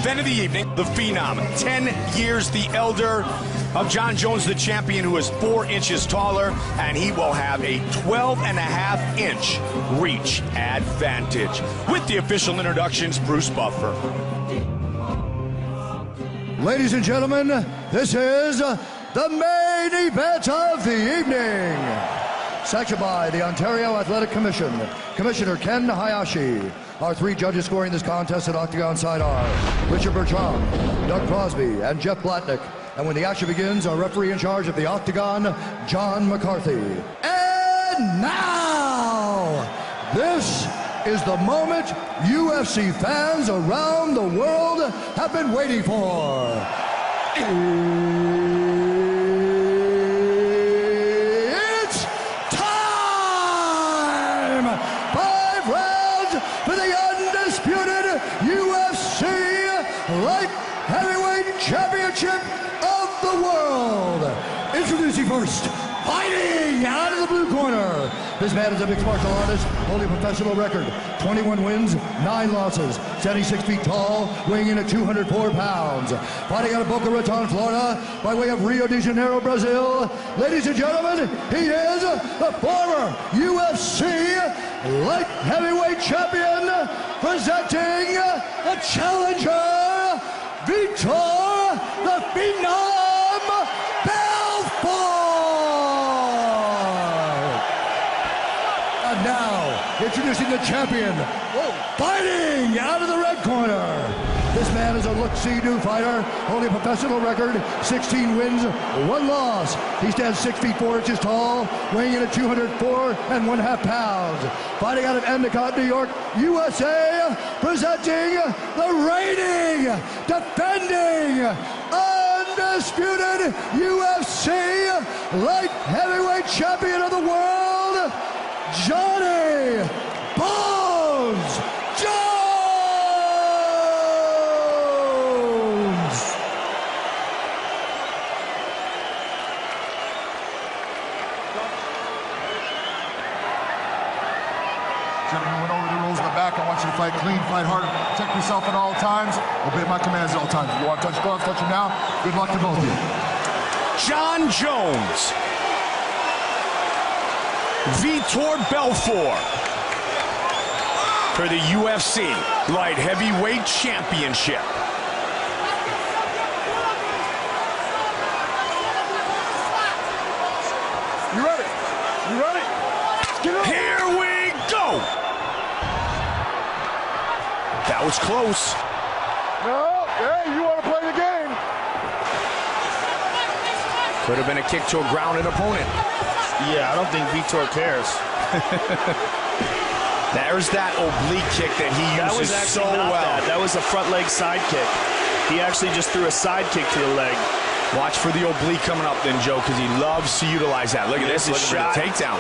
event of the evening, the Phenom, 10 years the elder of Jon Jones, the champion, who is 4 inches taller, and he will have a 12.5-inch reach advantage. With the official introductions, Bruce Buffer. Ladies and gentlemen, this is the main event of the evening. Sanctioned by the Ontario Athletic Commission, Commissioner Ken Hayashi. Our 3 judges scoring this contest at Octagon side are Richard Bertrand, Doug Crosby, and Jeff Blatnick. And when the action begins, our referee in charge of the Octagon, John McCarthy. And now, this is the moment UFC fans around the world have been waiting for. It's time! 5 rounds for the undisputed UFC Light Heavyweight Championship of the world. Introducing first, fighting out of the blue corner. This man is a mixed martial artist, holding a professional record. 21 wins, 9 losses, 76 feet tall, weighing in at 204 pounds. Fighting out of Boca Raton, Florida, by way of Rio de Janeiro, Brazil. Ladies and gentlemen, he is the former UFC Light Heavyweight Champion, presenting the challenger, Vitor the Phenom Belfort! And now, introducing the champion, fighting out of the red corner. This man is a look-see-do fighter, holding a professional record, 16 wins, 1 loss. He stands 6 feet 4 inches tall, weighing in at 204.5 pounds. Fighting out of Endicott, New York, USA, presenting the reigning, defending, undisputed UFC Light Heavyweight Champion of the world, Johnny Bones Jones! Gentlemen, went over the rules in the back. I want you to fight clean, fight hard, protect yourself at all times, obey my commands at all times. If you want to touch gloves, touch them now. Good luck to both of you. Jon Jones, Vitor Belfort for the UFC Light Heavyweight Championship. You ready? You ready? Get up. Here we go! That was close. No, hey, you want to play the game? Could have been a kick to a grounded opponent. Yeah, I don't think Vitor cares. There's that oblique kick that he uses so well. That was a front leg side kick. He actually just threw a side kick to the leg. Watch for the oblique coming up then, Joe, because he loves to utilize that. Look at this, shot. Takedown.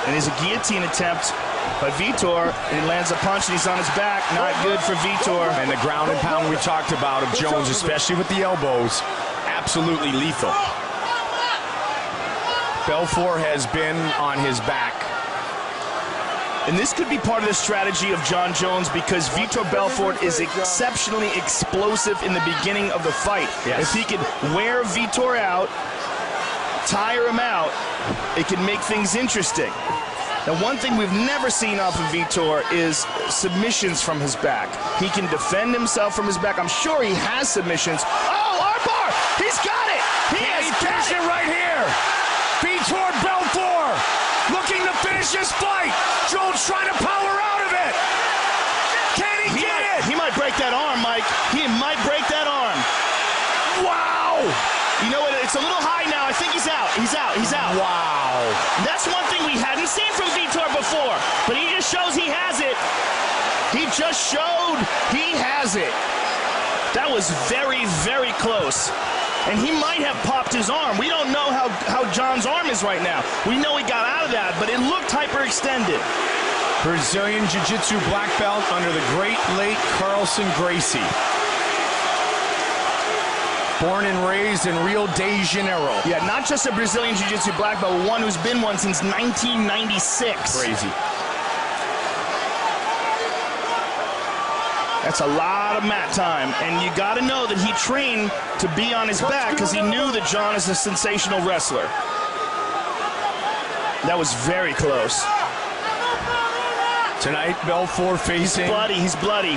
And there's a guillotine attempt by Vitor, and he lands a punch, and he's on his back. Not good for Vitor. And the ground and pound we talked about of Jones, especially with the elbows, absolutely lethal. Belfort has been on his back. And this could be part of the strategy of Jon Jones, because Vitor Belfort is exceptionally explosive in the beginning of the fight. Yes. If he could wear Vitor out, tire him out, it can make things interesting. Now, one thing we've never seen off of Vitor is submissions from his back. He can defend himself from his back. I'm sure he has submissions. Oh, armbar! He's got it! He has got it right here! Vitor Belfort looking to finish this fight. Jones trying to power out of it. Can he get it? He might break that arm, Mike. He might break that arm. Wow! You know what? It's a little high now. I think he's out. He's out. He's out. Wow. That's one thing we hadn't seen from Vitor before, but he just shows he has it. He just showed he has it. That was very, very close. And he might have popped his arm. We don't know how John's arm is right now. We know he got out of that, but it looked hyperextended. Brazilian Jiu-Jitsu black belt under the great late Carlson Gracie. Born and raised in Rio de Janeiro. Yeah, not just a Brazilian Jiu-Jitsu black belt, but one who's been one since 1996. Crazy. That's a lot of mat time, and you got to know that he trained to be on his back because he knew that John is a sensational wrestler. That was very close. Tonight, Belfort facing... He's bloody.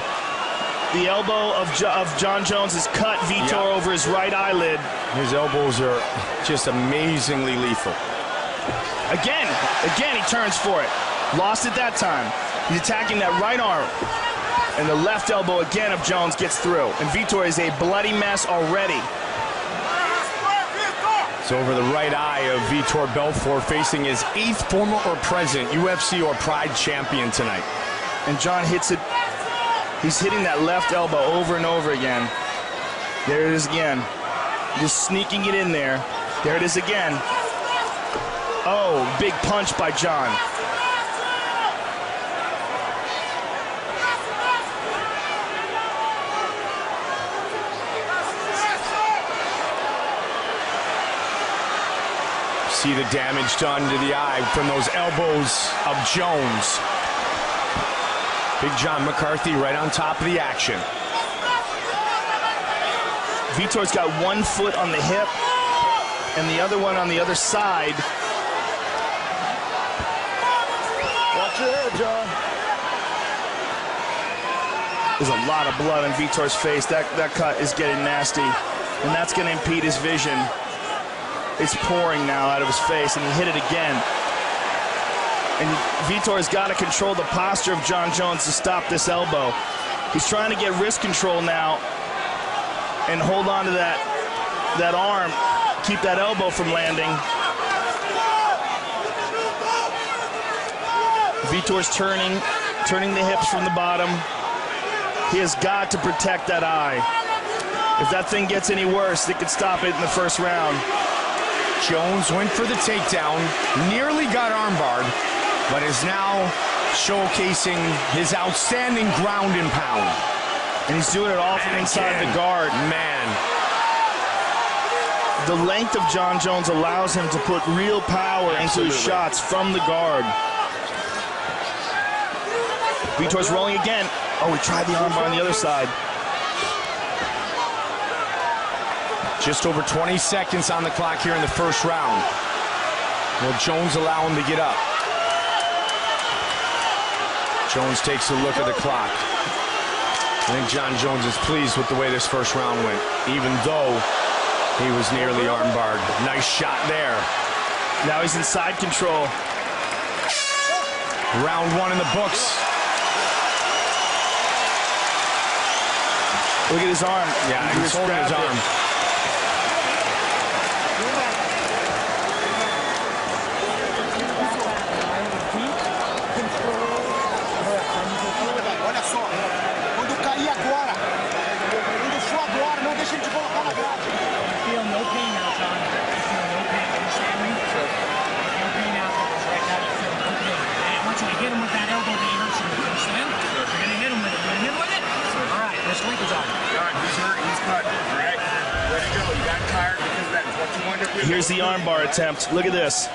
The elbow of John Jones has cut Vitor over his right eyelid. His elbows are just amazingly lethal. Again, he turns for it. Lost it that time. He's attacking that right arm. And the left elbow again of Jones gets through. And Vitor is a bloody mess already. It's over the right eye of Vitor Belfort, facing his 8th former or present UFC or Pride champion tonight. And John hits it. He's hitting that left elbow over and over again. There it is again. Just sneaking it in there. There it is again. Oh, big punch by John. See the damage done to the eye from those elbows of Jones. Big John McCarthy right on top of the action. Vitor's got one foot on the hip and the other one on the other side. Watch your head, John. There's a lot of blood on Vitor's face. That cut is getting nasty, and that's going to impede his vision. It's pouring now out of his face, and he hit it again. And Vitor's got to control the posture of John Jones to stop this elbow. He's trying to get wrist control now and hold on to that arm, keep that elbow from landing. Vitor's turning the hips from the bottom. He has got to protect that eye. If that thing gets any worse, it could stop it in the first round. Jones went for the takedown, nearly got armbarred, but is now showcasing his outstanding ground and pound. And he's doing it all from inside the guard. Man. The length of John Jones allows him to put real power into his shots from the guard. Vitor's rolling again. Oh, he tried the armbar on the other side. Just over 20 seconds on the clock here in the first round. Will Jones allow him to get up? Jones takes a look at the clock. I think John Jones is pleased with the way this first round went, even though he was nearly armbarred. Nice shot there. Now he's in side control. Round 1 in the books. Look at his arm. Yeah, he's holding his arm. Here's the armbar attempt. Look at this.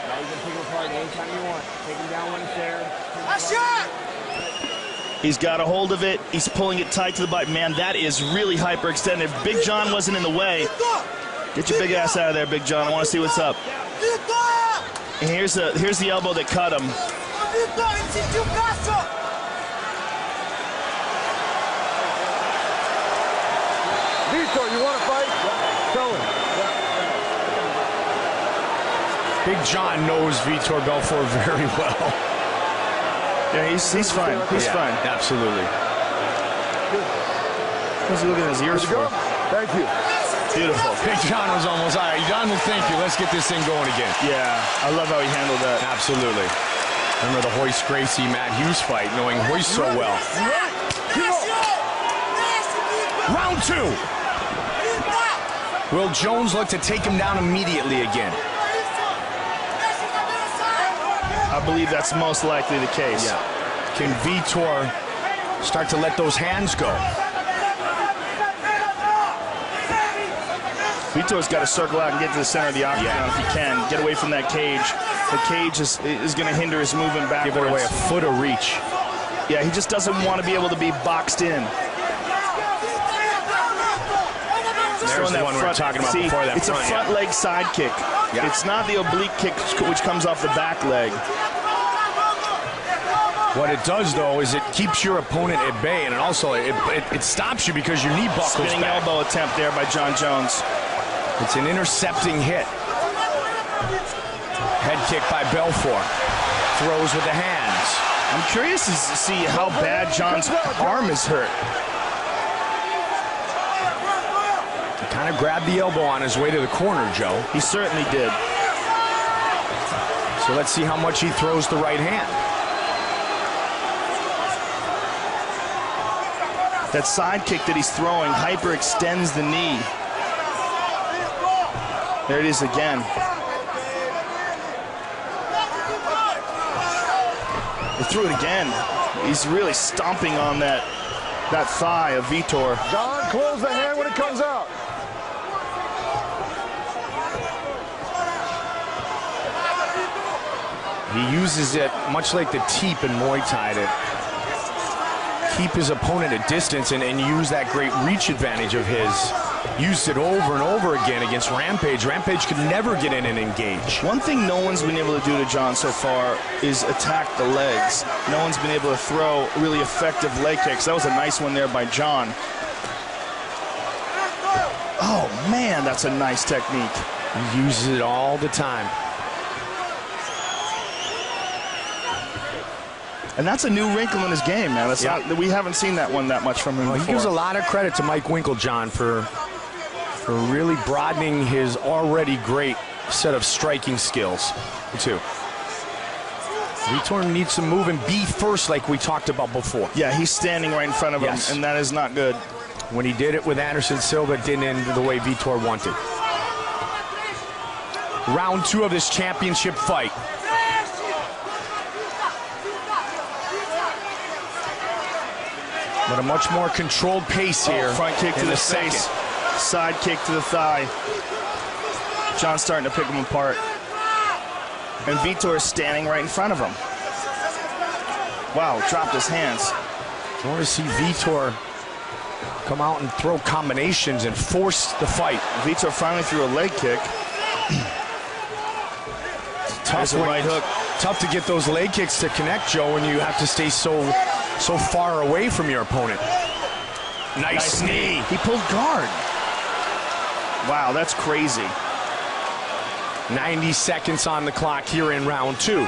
He's got a hold of it. He's pulling it tight to the bite. Man, that is really hyperextended. Big John wasn't in the way. Get your big ass out of there, Big John. I want to see what's up. And here's the elbow that cut him. Vitor, you want to fight? Tell him. Big John knows Vitor Belfort very well. Yeah, he's fine. He's fine. Absolutely. What's he looking at his ears for? Thank you. Beautiful. Big John was almost, all right, John, thank you. Let's get this thing going again. Yeah, I love how he handled that. Absolutely. Remember the Hoist Gracie Matt Hughes fight, knowing Hoist so well. Round 2. Will Jones look to take him down immediately again? I believe that's most likely the case. Yeah. Can Vitor start to let those hands go? Vitor's got to circle out and get to the center of the octagon if he can. Get away from that cage. The cage is going to hinder his movement backwards. Give it away a foot of reach. Yeah, he just doesn't want to be able to be boxed in. throwing that one we were front. talking about See, before that it's front, a front leg side kick. Yeah. It's not the oblique kick which comes off the back leg. What it does, though, is it keeps your opponent at bay, and also it stops you because your knee buckles Spinning back. elbow attempt there by Jon Jones. It's an intercepting hit. Head kick by Belfort. Throws with the hands. I'm curious to see how bad Jon's arm is hurt. He kind of grabbed the elbow on his way to the corner, Joe. He certainly did. So let's see how much he throws the right hand. That side kick that he's throwing hyperextends the knee. There it is again. He threw it again. He's really stomping on that thigh of Vitor. Jon, close the hand when it comes out. He uses it much like the teep in Muay Thai to keep his opponent at distance and use that great reach advantage of his. Used it over and over again against Rampage. Rampage could never get in and engage. One thing no one's been able to do to Jon so far is attack the legs. No one's been able to throw really effective leg kicks. That was a nice one there by Jon. Oh, man, that's a nice technique. He uses it all the time. And that's a new wrinkle in his game, man. That's not, we haven't seen that one that much from him before. He gives a lot of credit to Mike Winkeljohn for really broadening his already great set of striking skills, too. Vitor needs to move and be first like we talked about before. Yeah, he's standing right in front of him, and that is not good. When he did it with Anderson Silva, it didn't end the way Vitor wanted. Round 2 of this championship fight. But a much more controlled pace here. Front kick to the face, side kick to the thigh. Jon's starting to pick him apart. And Vitor is standing right in front of him. Wow, dropped his hands. I want to see Vitor come out and throw combinations and force the fight. Vitor finally threw a leg kick. Tough right hook. Tough to get those leg kicks to connect, Joe, when you have to stay so far away from your opponent. Nice knee. He pulled guard. Wow, that's crazy. 90 seconds on the clock here in round 2.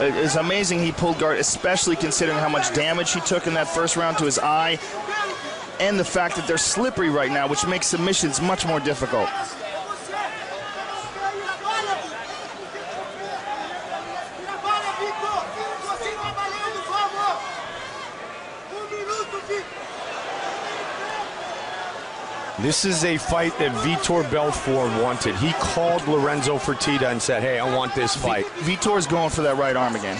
It's amazing he pulled guard, especially considering how much damage he took in that first round to his eye, and the fact that they're slippery right now, which makes submissions much more difficult. This is a fight that Vitor Belfort wanted. He called Lorenzo Fertitta and said, "Hey, I want this fight." Vitor's going for that right arm again.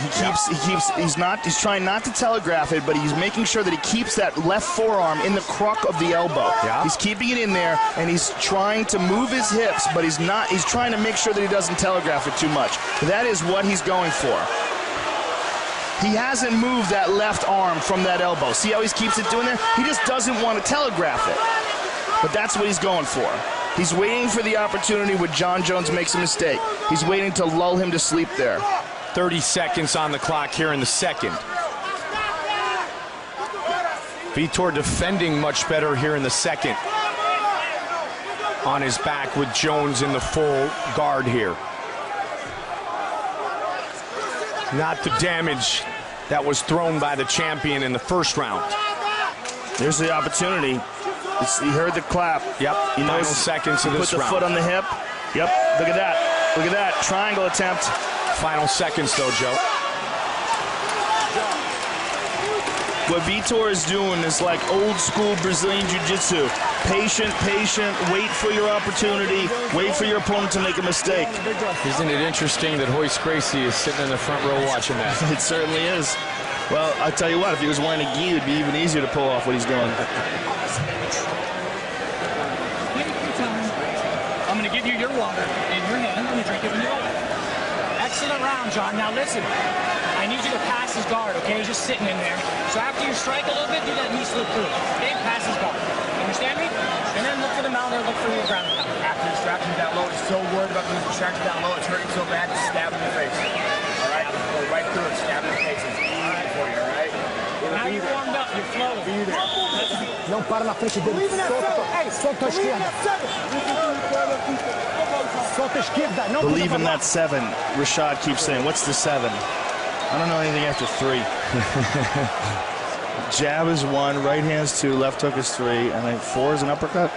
He's trying not to telegraph it, but he's making sure that he keeps that left forearm in the crook of the elbow. Yeah. He's keeping it in there, and he's trying to move his hips, but he's trying to make sure that he doesn't telegraph it too much. That is what he's going for. He hasn't moved that left arm from that elbow. See how he keeps it doing there? He just doesn't want to telegraph it. But that's what he's going for. He's waiting for the opportunity when Jon Jones makes a mistake. He's waiting to lull him to sleep there. 30 seconds on the clock here in the second. Vitor defending much better here in the second. On his back with Jones in the full guard here. Not the damage that was thrown by the champion in the first round. There's the opportunity. He heard the clap. Yep. He knows Final seconds of this round. Put the foot on the hip. Yep. Look at that. Look at that. Triangle attempt. Final seconds, though, Joe. What Vitor is doing is like old school Brazilian Jiu-Jitsu. Patient, wait for your opportunity, wait for your opponent to make a mistake. Isn't it interesting that Royce Gracie is sitting in the front row watching that? It certainly is. Well, I'll tell you what, if he was wearing a gi, it would be even easier to pull off what he's doing. I'm going to give you your water in your hand. I'm going to drink it when you're over. Excellent round, Jon. Now listen, I need you to pass his guard, okay? He's just sitting in there. So after you strike a little bit, do that knee slip through. Okay? Pass his guard. Understand me? And then look for the mount look for your ground and pound. After distraction down low, it's so worried about being distracted down low, it's hurting so bad, stab in the face. All right? Go right through it, stab in the face. It's easy for you, all right? Now you're warmed up, you're flowing. Não para na frente dele. Solta a esquerda. Solta a esquerda. Não Believe in that 7. Rashad keeps saying, what's the 7? I don't know anything after 3. Jab is 1, right hand's 2, left hook is 3, and then 4 is an uppercut.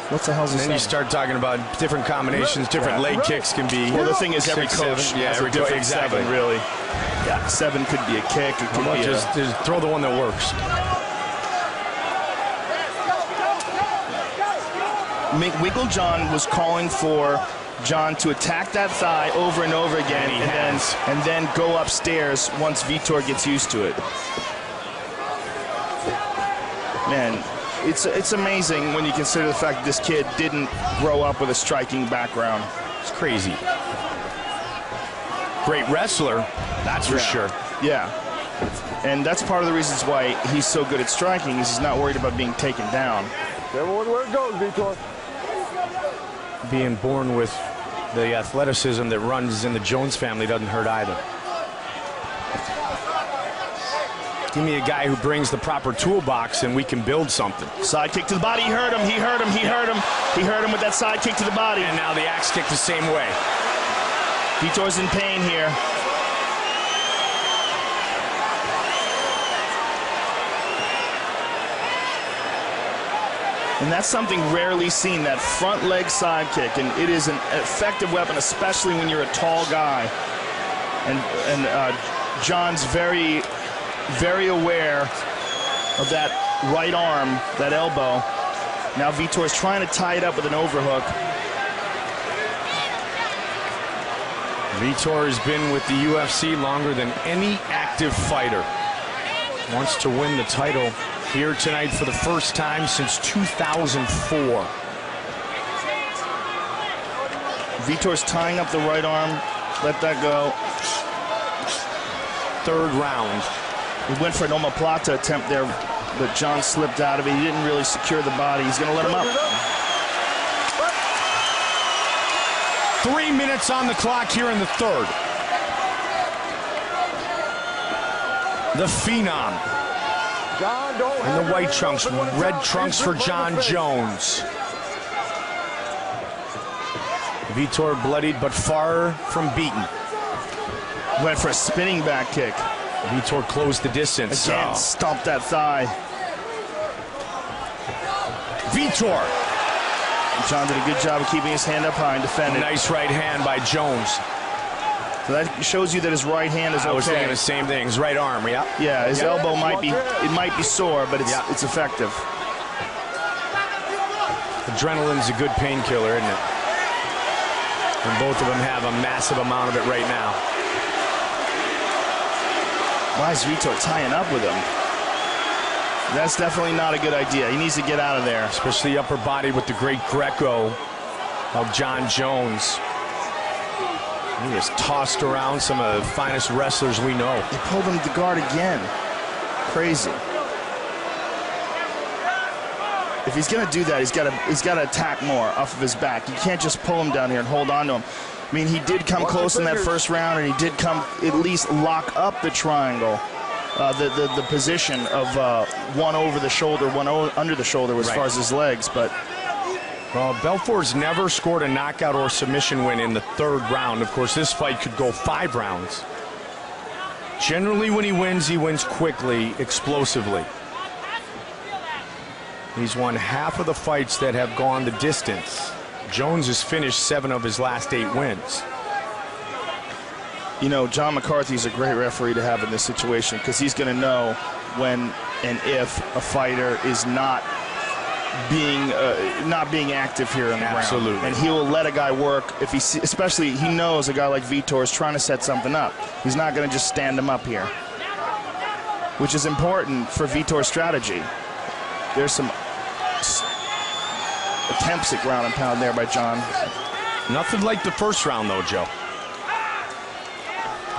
What's the hell's the 7? And then you start talking about different combinations, different leg kicks can be. Well, the thing is, every 6, coach 7. has every a different exactly. 7, really. Yeah, 7 could be a kick. It could be just throw the one that works. Wiggle John was calling for John to attack that thigh over and over again, and then go upstairs once Vitor gets used to it. Man, it's amazing when you consider the fact that this kid didn't grow up with a striking background. It's crazy. Great wrestler, that's for sure. Yeah, and that's part of the reasons why he's so good at striking, is he's not worried about being taken down. Everyone, where it goes, Vitor. Being born with the athleticism that runs in the Jones family doesn't hurt either. Give me a guy who brings the proper toolbox and we can build something. Side kick to the body, he hurt him, he hurt him, he hurt him. He hurt him with that side kick to the body. And now the axe kick the same way. Vitor's in pain here. And that's something rarely seen, that front leg side kick, and it is an effective weapon, especially when you're a tall guy. And John's very, very aware of that right arm, that elbow. Now Vitor's trying to tie it up with an overhook. Vitor has been with the UFC longer than any active fighter. Wants to win the title here tonight for the first time since 2004. Vitor's tying up the right arm. Let that go. Third round. He went for an omoplata attempt there, but John slipped out of it. He didn't really secure the body. He's going to let him up. 3 minutes on the clock here in the third. The Phenom. And the white trunks, red trunks for John Jones. Vitor bloodied but far from beaten. Went for a spinning back kick. Vitor closed the distance. Again, stomped that thigh. Vitor. John did a good job of keeping his hand up high and defending. Nice right hand by Jones. So that shows you that his right hand is okay. I was thinking the same thing. His right arm, yeah. Yeah, his elbow might be sore, but it's effective. Adrenaline's a good painkiller, isn't it? And both of them have a massive amount of it right now. Why is Vitor tying up with him? That's definitely not a good idea. He needs to get out of there. Especially the upper body with the great Greco of John Jones. He has tossed around some of the finest wrestlers we know. They pulled him to guard again. Crazy. If he's going to do that, he's got to attack more off of his back. You can't just pull him down here and hold on to him. I mean, he did come close in that first round, and he did come at least lock up the triangle, the position of one over the shoulder, one under the shoulder as far as his legs. But well, Belfort's never scored a knockout or submission win in the third round. Of course, this fight could go 5 rounds. Generally, when he wins quickly, explosively. He's won half of the fights that have gone the distance. Jones has finished 7 of his last 8 wins. You know, John McCarthy's a great referee to have in this situation, because he's going to know when and if a fighter is not being active here in the round. Absolutely. And he will let a guy work if he especially he knows a guy like Vitor is trying to set something up. He's not going to just stand him up here, which is important for Vitor's strategy. There's some attempts at ground and pound there by John. Nothing like the first round, though, Joe.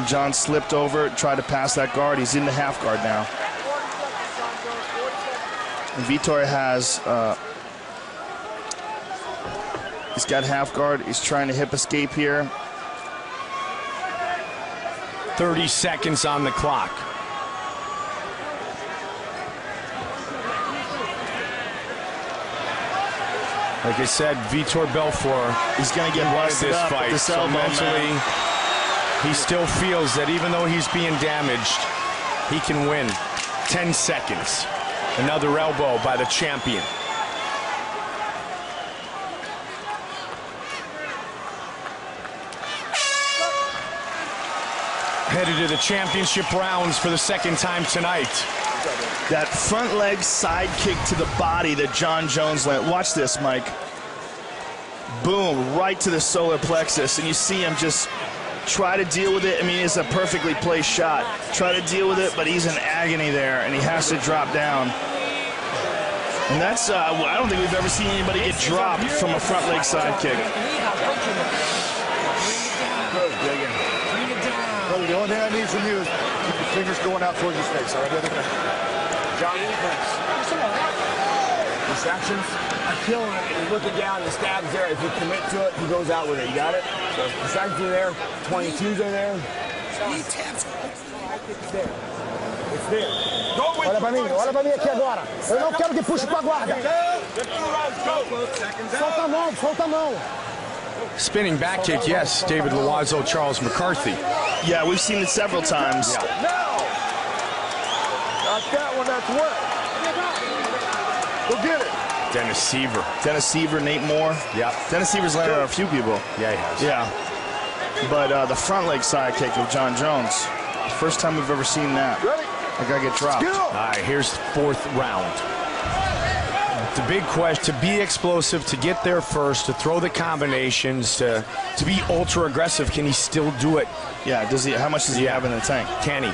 John slipped over, tried to pass that guard. He's in the half guard now. And Vitor has He's got half guard. He's trying to hip escape here. 30 seconds on the clock. Like I said, Vitor Belfort, he's going to get busted this up fight. with this elbow, mentally, he still feels that even though he's being damaged, he can win. 10 seconds. Another elbow by the champion. Headed to the championship rounds for the second time tonight. That front leg side kick to the body that Jon Jones landed. Watch this, Mike. Boom, right to the solar plexus. And you see him just try to deal with it. I mean, it's a perfectly placed shot. Try to deal with it, but he's in agony there, and he has to drop down. And that's, I don't think we've ever seen anybody get dropped from a front leg side kick. Brother, the only thing I need from you is keep your fingers going out towards his face, all right? John, distractions. I kill him and he's looking down and the stab's there. If you commit to it, he goes out with it. You got it? So distractions are there, 22s are there. It's there. It's there. Olha pra mim aqui agora. Eu não quero que puxe com a guarda. Solta a mão, solta a mão. Spinning back kick, yes. David Loiseau, Charles McCarthy. Yeah, we've seen it several times. No! Not that one, that's what? Go get it. Dennis Seaver. Dennis Seaver, Nate Moore. Yeah. Dennis Seaver's landed on a few people. Yeah, he has. Yeah. But the front leg side kick of Jon Jones. First time we've ever seen that. Ready? That guy get dropped. All right, here's the fourth round. The big question, to be explosive, to get there first, to throw the combinations, to be ultra aggressive, can he still do it? Yeah, does he? How much does he have in the tank? Can he?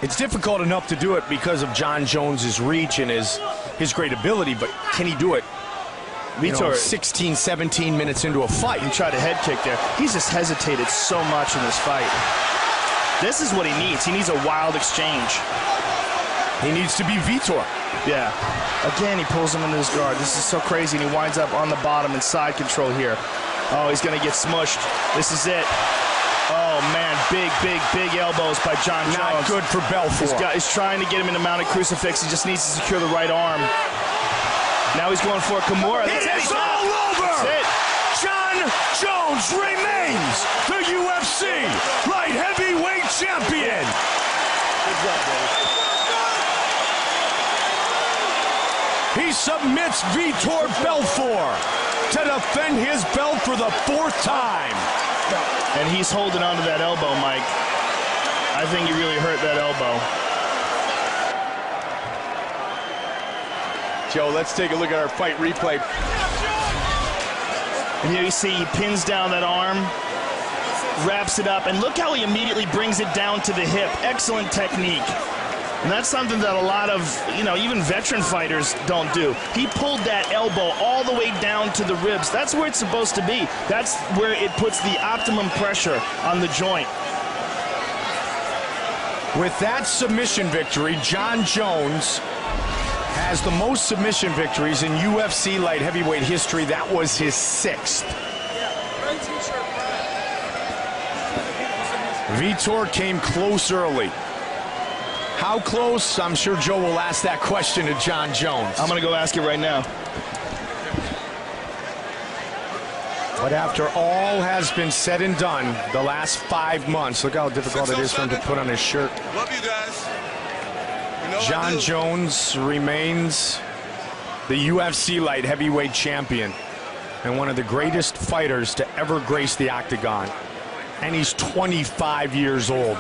It's difficult enough to do it because of Jon Jones's reach and his great ability, but can he do it? Vitor, 16, 17 minutes into a fight. He tried a head kick there. He's just hesitated so much in this fight. This is what he needs. He needs a wild exchange. He needs to be Vitor. Yeah. Again, he pulls him into his guard. This is so crazy, and he winds up on the bottom in side control here. Oh, he's going to get smushed. This is it. Oh, man, big elbows by Jon Jones. Not good for Belfort. He's trying to get him in a mounted crucifix. He just needs to secure the right arm. Now he's going for a Kimura. It is all over! That's it. Jon Jones remains the UFC light heavyweight champion. Good job, buddy. He submits Vitor Belfort to defend his belt for the fourth time. And he's holding on to that elbow, Mike. I think he really hurt that elbow. Joe, let's take a look at our fight replay. And here you see he pins down that arm, wraps it up, and look how he immediately brings it down to the hip. Excellent technique. And that's something that a lot of, even veteran fighters don't do. He pulled that elbow all the way down to the ribs. That's where it's supposed to be. That's where it puts the optimum pressure on the joint. With that submission victory, Jon Jones has the most submission victories in UFC light heavyweight history. That was his 6th. Vitor came close early. How close? I'm sure Joe will ask that question to Jon Jones. I'm going to go ask it right now. But after all has been said and done, the last 5 months, look how difficult it is for him to put on his shirt. Love you guys. Jon Jones remains the UFC light heavyweight champion and one of the greatest fighters to ever grace the octagon. And he's 25 years old.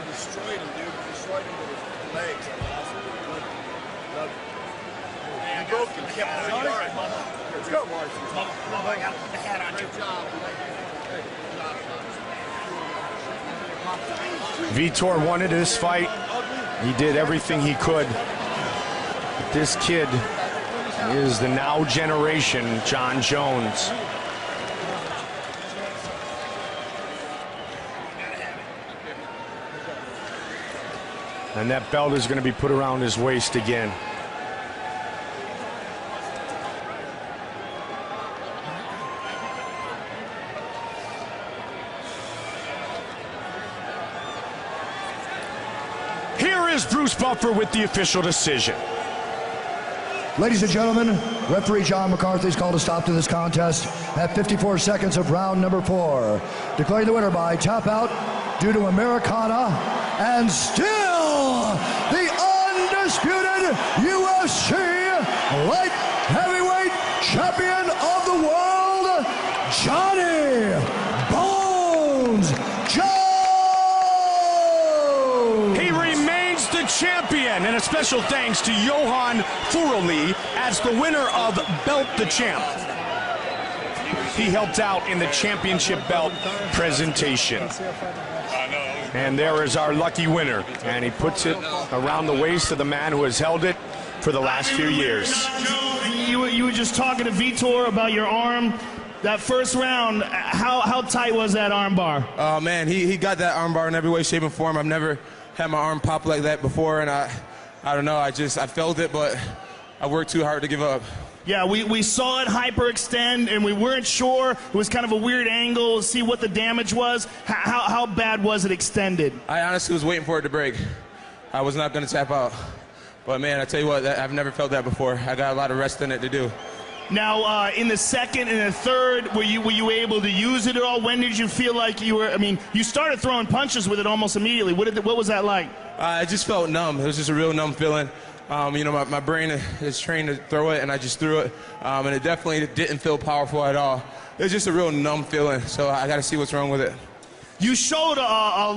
Destroyed him, dude. Destroyed him with his legs. Love you. You broke him. All right, Mama. Let's go. I got to put the hat on. Great job. Vitor wanted this fight. He did everything he could. But this kid is the now generation Jon Jones. And that belt is going to be put around his waist again. here's Bruce Buffer with the official decision. Ladies and gentlemen, referee John McCarthy's called a stop to this contest at 54 seconds of round number 4. Declaring the winner by tap out due to Americana, and still the undisputed UFC light heavyweight champion of the world, Johnny Bones Jones! He remains the champion, and a special thanks to Johan Furuli as the winner of Belt the Champ. He helped out in the championship belt presentation. And there is our lucky winner, and he puts it around the waist of the man who has held it for the last few years. You were just talking to Vitor about your arm. That first round, how tight was that arm bar? Oh man, he got that arm bar in every way, shape, and form. I've never had my arm pop like that before, and I don't know, I felt it, but I worked too hard to give up. Yeah, we saw it hyperextend, and we weren't sure. It was kind of a weird angle to see what the damage was. How bad was it extended? I honestly was waiting for it to break. I was not going to tap out. But man, I tell you what, I've never felt that before. I got a lot of rest in it to do. Now, in the second and the third, were you able to use it at all? When did you feel like you were, you started throwing punches with it almost immediately. What was that like? I just felt numb. It was just a real numb feeling. My brain is trained to throw it, and I just threw it. And it definitely didn't feel powerful at all. It was just a real numb feeling, so I got to see what's wrong with it. You showed a lot.